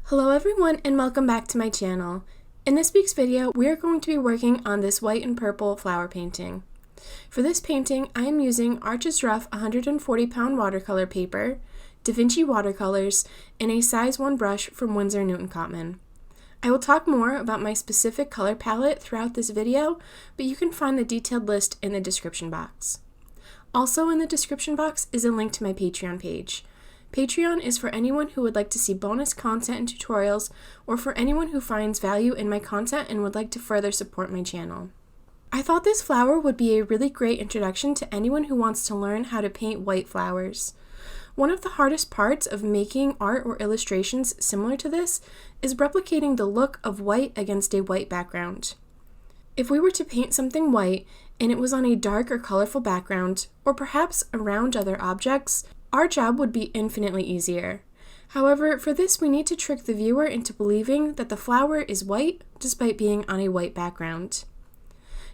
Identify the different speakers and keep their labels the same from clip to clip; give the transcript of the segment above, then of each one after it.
Speaker 1: Hello everyone and welcome back to my channel. In this week's video, we are going to be working on this white and purple flower painting. For this painting, I am using Arches Rough 140-pound watercolor paper, Da Vinci watercolors, and a size 1 brush from Winsor Newton Cotman. I will talk more about my specific color palette throughout this video, but you can find the detailed list in the description box. Also in the description box is a link to my Patreon page. Patreon is for anyone who would like to see bonus content and tutorials, or for anyone who finds value in my content and would like to further support my channel. I thought this flower would be a really great introduction to anyone who wants to learn how to paint white flowers. One of the hardest parts of making art or illustrations similar to this is replicating the look of white against a white background. If we were to paint something white and it was on a dark or colorful background, or perhaps around other objects, our job would be infinitely easier. However, for this we need to trick the viewer into believing that the flower is white despite being on a white background.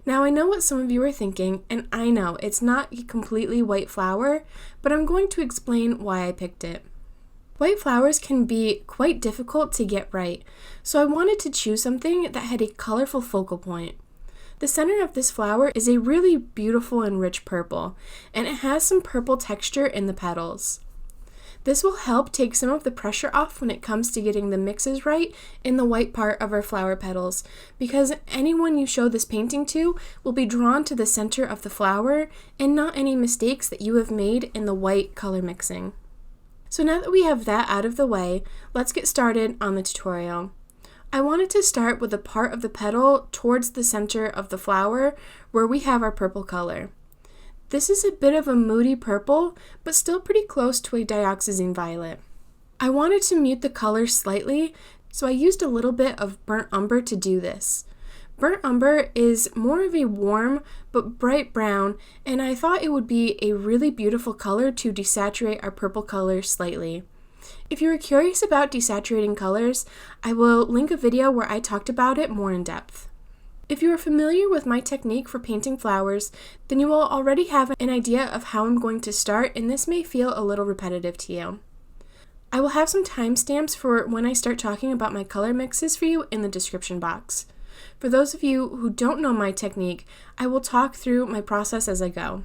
Speaker 1: Now I know what some of you are thinking, and I know it's not a completely white flower, but I'm going to explain why I picked it. White flowers can be quite difficult to get right, so I wanted to choose something that had a colorful focal point. The center of this flower is a really beautiful and rich purple, and it has some purple texture in the petals. This will help take some of the pressure off when it comes to getting the mixes right in the white part of our flower petals, because anyone you show this painting to will be drawn to the center of the flower and not any mistakes that you have made in the white color mixing. So now that we have that out of the way, let's get started on the tutorial. I wanted to start with a part of the petal towards the center of the flower where we have our purple color. This is a bit of a moody purple, but still pretty close to a dioxazine violet. I wanted to mute the color slightly, so I used a little bit of burnt umber to do this. Burnt umber is more of a warm but bright brown, and I thought it would be a really beautiful color to desaturate our purple color slightly. If you are curious about desaturating colors, I will link a video where I talked about it more in depth. If you are familiar with my technique for painting flowers, then you will already have an idea of how I'm going to start, and this may feel a little repetitive to you. I will have some timestamps for when I start talking about my color mixes for you in the description box. For those of you who don't know my technique, I will talk through my process as I go.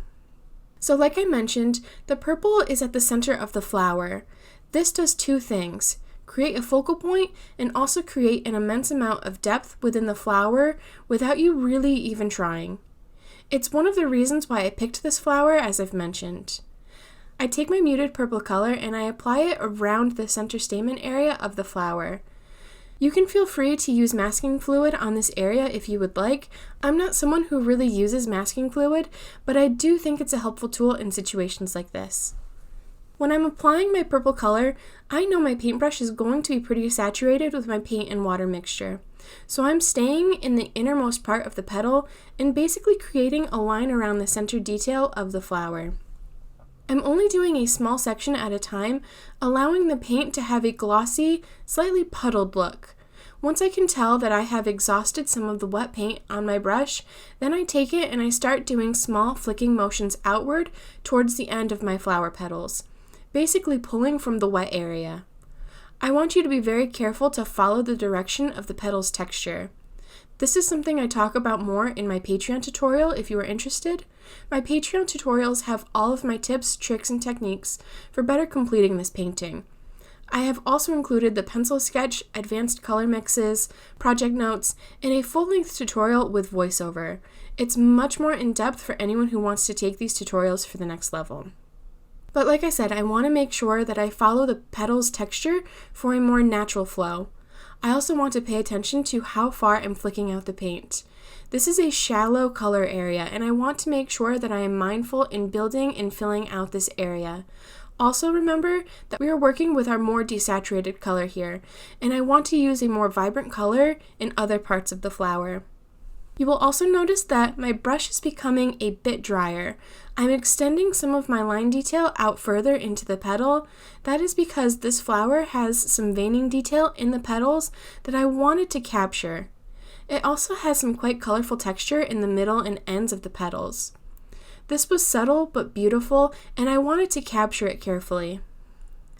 Speaker 1: So like I mentioned, the purple is at the center of the flower. This does two things: create a focal point and also create an immense amount of depth within the flower without you really even trying. It's one of the reasons why I picked this flower, as I've mentioned. I take my muted purple color and I apply it around the center stamen area of the flower. You can feel free to use masking fluid on this area if you would like. I'm not someone who really uses masking fluid, but I do think it's a helpful tool in situations like this. When I'm applying my purple color, I know my paintbrush is going to be pretty saturated with my paint and water mixture. So I'm staying in the innermost part of the petal and basically creating a line around the center detail of the flower. I'm only doing a small section at a time, allowing the paint to have a glossy, slightly puddled look. Once I can tell that I have exhausted some of the wet paint on my brush, then I take it and I start doing small flicking motions outward towards the end of my flower petals, basically pulling from the wet area. I want you to be very careful to follow the direction of the petal's texture. This is something I talk about more in my Patreon tutorial if you are interested. My Patreon tutorials have all of my tips, tricks, and techniques for better completing this painting. I have also included the pencil sketch, advanced color mixes, project notes, and a full-length tutorial with voiceover. It's much more in-depth for anyone who wants to take these tutorials for the next level. But like I said, I want to make sure that I follow the petal's texture for a more natural flow. I also want to pay attention to how far I'm flicking out the paint. This is a shallow color area, and I want to make sure that I am mindful in building and filling out this area. Also remember that we are working with our more desaturated color here, and I want to use a more vibrant color in other parts of the flower. You will also notice that my brush is becoming a bit drier. I'm extending some of my line detail out further into the petal. That is because this flower has some veining detail in the petals that I wanted to capture. It also has some quite colorful texture in the middle and ends of the petals. This was subtle but beautiful, and I wanted to capture it carefully.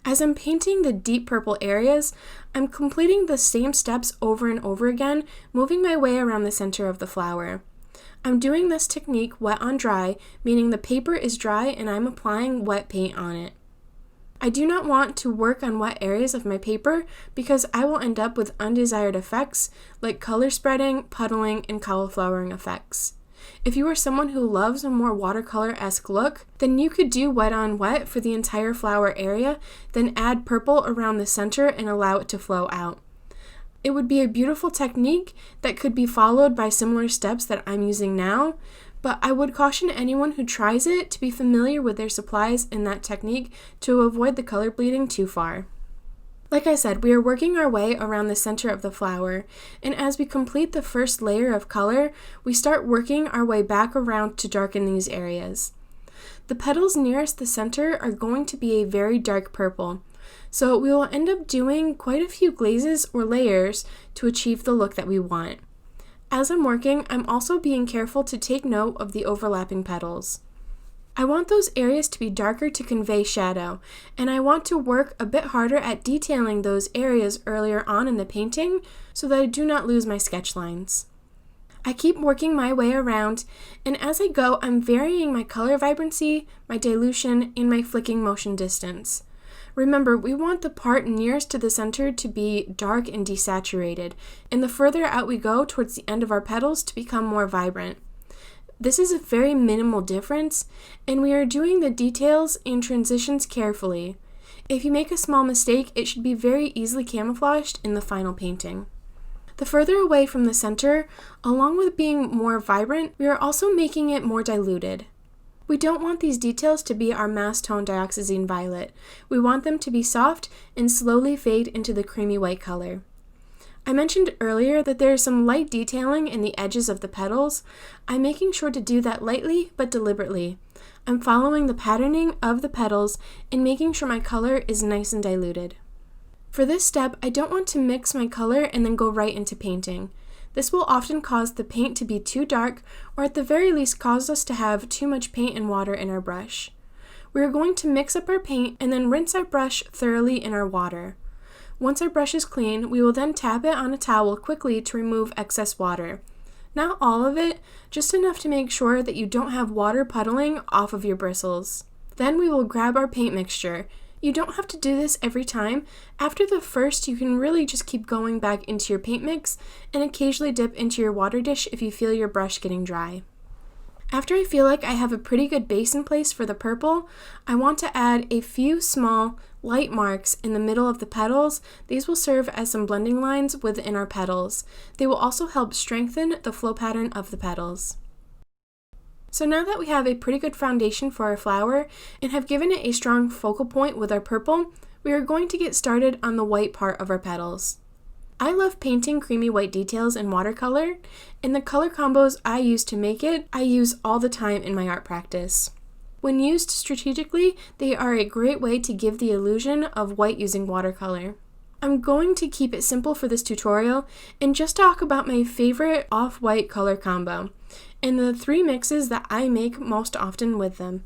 Speaker 1: As I'm painting the deep purple areas, I'm completing the same steps over and over again, moving my way around the center of the flower. I'm doing this technique wet on dry, meaning the paper is dry and I'm applying wet paint on it. I do not want to work on wet areas of my paper because I will end up with undesired effects like color spreading, puddling, and cauliflowering effects. If you are someone who loves a more watercolor-esque look, then you could do wet on wet for the entire flower area, then add purple around the center and allow it to flow out. It would be a beautiful technique that could be followed by similar steps that I'm using now, but I would caution anyone who tries it to be familiar with their supplies in that technique to avoid the color bleeding too far. Like I said, we are working our way around the center of the flower, and as we complete the first layer of color, we start working our way back around to darken these areas. The petals nearest the center are going to be a very dark purple, so we will end up doing quite a few glazes or layers to achieve the look that we want. As I'm working, I'm also being careful to take note of the overlapping petals. I want those areas to be darker to convey shadow, and I want to work a bit harder at detailing those areas earlier on in the painting so that I do not lose my sketch lines. I keep working my way around, and as I go, I'm varying my color vibrancy, my dilution, and my flicking motion distance. Remember, we want the part nearest to the center to be dark and desaturated, and the further out we go towards the end of our petals to become more vibrant. This is a very minimal difference, and we are doing the details and transitions carefully. If you make a small mistake, it should be very easily camouflaged in the final painting. The further away from the center, along with being more vibrant, we are also making it more diluted. We don't want these details to be our mass tone dioxazine violet. We want them to be soft and slowly fade into the creamy white color. I mentioned earlier that there is some light detailing in the edges of the petals. I'm making sure to do that lightly but deliberately. I'm following the patterning of the petals and making sure my color is nice and diluted. For this step, I don't want to mix my color and then go right into painting. This will often cause the paint to be too dark, or at the very least cause us to have too much paint and water in our brush. We are going to mix up our paint and then rinse our brush thoroughly in our water. Once our brush is clean, we will then tap it on a towel quickly to remove excess water. Not all of it, just enough to make sure that you don't have water puddling off of your bristles. Then we will grab our paint mixture. You don't have to do this every time. After the first, you can really just keep going back into your paint mix and occasionally dip into your water dish if you feel your brush getting dry. After I feel like I have a pretty good base in place for the purple, I want to add a few small light marks in the middle of the petals. These will serve as some blending lines within our petals. They will also help strengthen the flow pattern of the petals. So now that we have a pretty good foundation for our flower and have given it a strong focal point with our purple, we are going to get started on the white part of our petals. I love painting creamy white details in watercolor, and the color combos I use to make it, I use all the time in my art practice. When used strategically, they are a great way to give the illusion of white using watercolor. I'm going to keep it simple for this tutorial and just talk about my favorite off-white color combo and the three mixes that I make most often with them.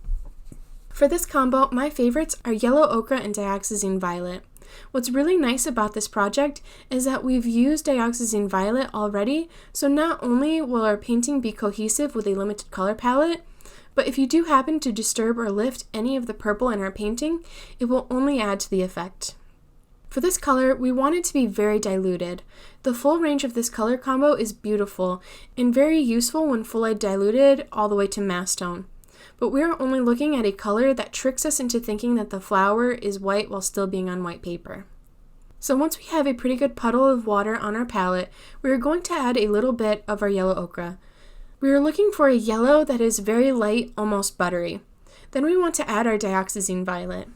Speaker 1: For this combo, my favorites are yellow ochre and dioxazine violet. What's really nice about this project is that we've used dioxazine violet already, so not only will our painting be cohesive with a limited color palette, but if you do happen to disturb or lift any of the purple in our painting, it will only add to the effect. For this color, we want it to be very diluted. The full range of this color combo is beautiful and very useful when fully diluted all the way to mass tone. But we are only looking at a color that tricks us into thinking that the flower is white while still being on white paper. So once we have a pretty good puddle of water on our palette, we are going to add a little bit of our yellow ochre. We are looking for a yellow that is very light, almost buttery. Then we want to add our dioxazine violet.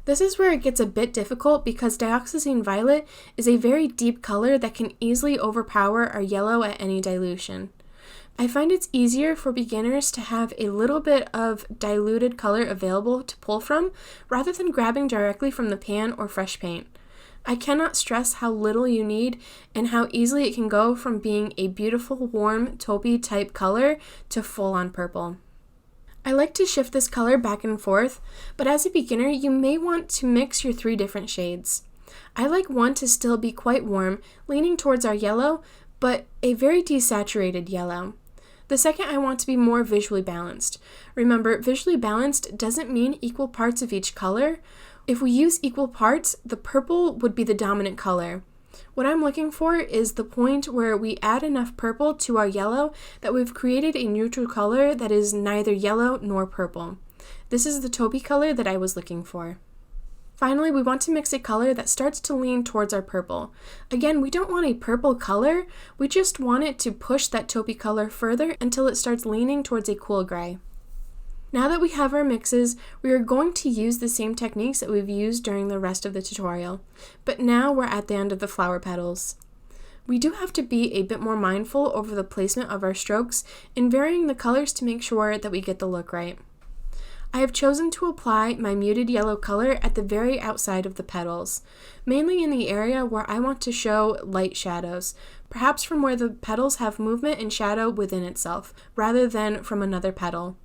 Speaker 1: This is where it gets a bit difficult because dioxazine violet is a very deep color that can easily overpower our yellow at any dilution. I find it's easier for beginners to have a little bit of diluted color available to pull from rather than grabbing directly from the pan or fresh paint. I cannot stress how little you need and how easily it can go from being a beautiful warm taupey type color to full on purple. I like to shift this color back and forth, but as a beginner, you may want to mix your 3 different shades. I like one to still be quite warm, leaning towards our yellow, but a very desaturated yellow. The second I want to be more visually balanced. Remember, visually balanced doesn't mean equal parts of each color. If we use equal parts, the purple would be the dominant color. What I'm looking for is the point where we add enough purple to our yellow that we've created a neutral color that is neither yellow nor purple. This is the taupey color that I was looking for. Finally, we want to mix a color that starts to lean towards our purple. Again, we don't want a purple color, we just want it to push that taupey color further until it starts leaning towards a cool gray. Now that we have our mixes, we are going to use the same techniques that we've used during the rest of the tutorial, but now we're at the end of the flower petals. We do have to be a bit more mindful over the placement of our strokes and varying the colors to make sure that we get the look right. I have chosen to apply my muted yellow color at the very outside of the petals, mainly in the area where I want to show light shadows, perhaps from where the petals have movement and shadow within itself, rather than from another petal.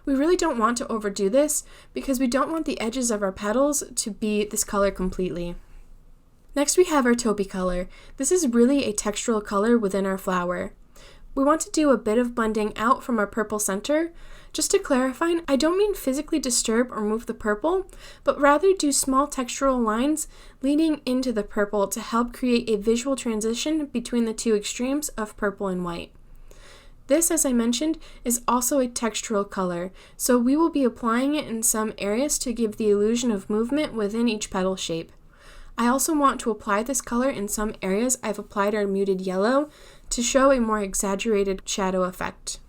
Speaker 1: We really don't want to overdo this because we don't want the edges of our petals to be this color completely. Next we have our taupey color. This is really a textural color within our flower. We want to do a bit of blending out from our purple center. Just to clarify, I don't mean physically disturb or move the purple, but rather do small textural lines leading into the purple to help create a visual transition between the 2 extremes of purple and white. This, as I mentioned, is also a textural color, so we will be applying it in some areas to give the illusion of movement within each petal shape. I also want to apply this color in some areas I've applied our muted yellow to show a more exaggerated shadow effect.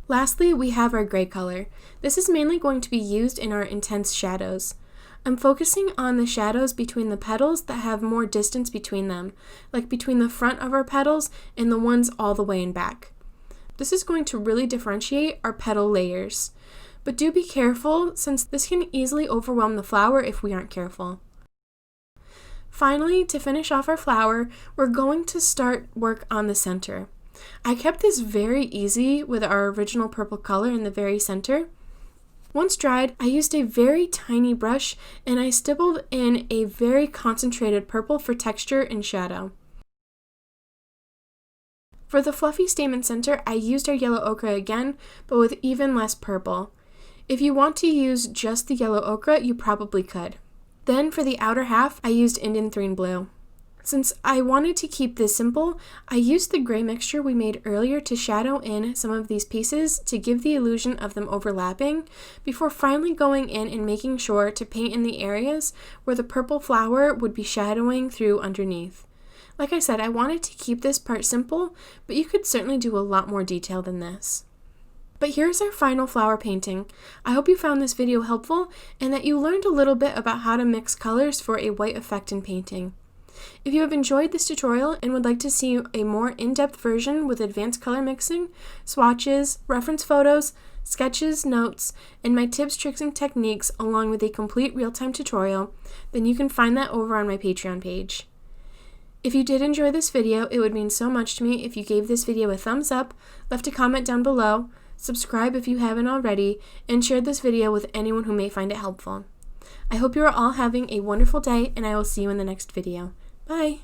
Speaker 1: Lastly, we have our gray color. This is mainly going to be used in our intense shadows. I'm focusing on the shadows between the petals that have more distance between them, like between the front of our petals and the ones all the way in back. This is going to really differentiate our petal layers, but do be careful since this can easily overwhelm the flower if we aren't careful. Finally, to finish off our flower, we're going to start work on the center. I kept this very easy with our original purple color in the very center. Once dried, I used a very tiny brush and I stippled in a very concentrated purple for texture and shadow. For the fluffy stamen center, I used our yellow ochre again, but with even less purple. If you want to use just the yellow ochre, you probably could. Then for the outer half, I used Indian Threne Blue. Since I wanted to keep this simple, I used the gray mixture we made earlier to shadow in some of these pieces to give the illusion of them overlapping, before finally going in and making sure to paint in the areas where the purple flower would be shadowing through underneath. Like I said, I wanted to keep this part simple, but you could certainly do a lot more detail than this. But here's our final flower painting. I hope you found this video helpful and that you learned a little bit about how to mix colors for a white effect in painting. If you have enjoyed this tutorial and would like to see a more in-depth version with advanced color mixing, swatches, reference photos, sketches, notes, and my tips, tricks, and techniques along with a complete real-time tutorial, then you can find that over on my Patreon page. If you did enjoy this video, it would mean so much to me if you gave this video a thumbs up, left a comment down below, subscribe if you haven't already, and shared this video with anyone who may find it helpful. I hope you are all having a wonderful day, and I will see you in the next video. Bye!